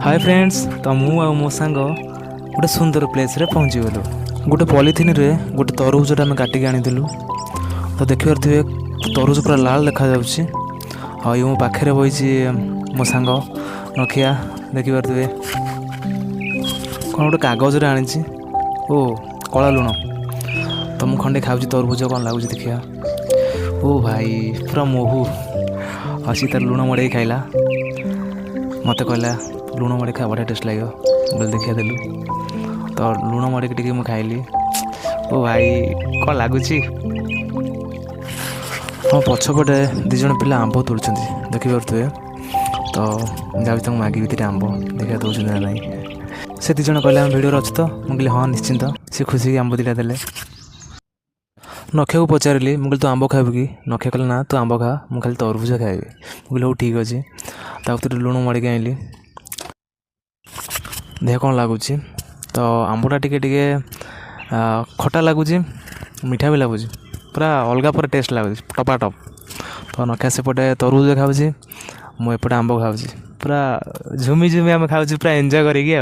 Hi friends, तो मु आ मो सांग गोटे सुंदर प्लेस रे पहुँची गलु। गोटे पॉलिथिन रे गोटे तरबुजटा आम काटिक आनीलु। तो देखिए तरबुज पूरा लाल देखा जाउछि। आ ये मो पाखे बही मो सांग नखिया देखिपे कौन गोटे कागज रे आनी ओ कला लुण। तो मु खंडे खाऊँ तरबुज कौन लगुच देखिया। ओ भाई पूरा मोहू हसी तार लुण मड़े खाइला। मत कहला लुण मड़े खा बढ़िया टेस्ट लगे बोले देखिया देलु। तो लुण मड़े टी खाइली। ओ भाई कौन लगुच। हाँ पछपटे दिज पिला आंब तोड़ुं देखिपे। तो जाऊँ मागिबी तीन आंब देखा दौरान ना ना से दिज कहले आम भिडियो अच्छे। तो मुझे हाँ निश्चिंत सी खुशी आंब दीटा देले। नखिया को पचारि मुझे तू आंब खाइबू कि? नखिया कहले ना तू आंब खा मुझे खाली तरबुज खाइबी। मुझे हूँ ठीक अच्छे। ताकि लुण मड़िक आइली देह कौन लगुच। तो आंबटा टिके खटा लगुच मीठा भी लगुच पूरा अलग पूरा टेस्ट लगुच टपाटप। तो नखिया सेपटे तरबुज खाऊँ मुझे आंब खाऊँ पूरा झुमी झुमी आम खाऊँ पूरा एंजॉय करेगी।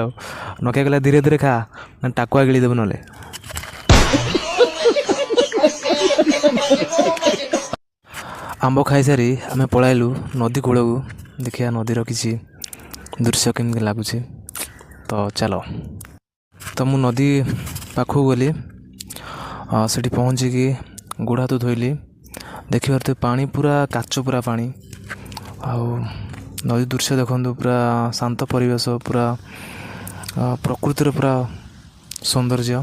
नखिया कहला धीरे धीरे खा ना टाकुआ गिलीदेबू ना। आंब खाई सारी आम पलैलु नदी कूल को देखिया नदीर किसी दृश्य केमती लगुच। तो चलो तो मु नदी पाखक गली सेठी पहुँचिकी गोड़ हाथ धोइली। देखिए पानी पूरा काच पूरा पानी आउ नदी दृश्य देखु पूरा शांत परिवेश पूरा प्रकृतिर पूरा सौंदर्य।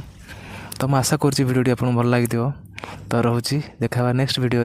तो मैं आशा करुँच भिडियोटी आपको भल लगी। तो रोची देखा नेक्स्ट वीडियो।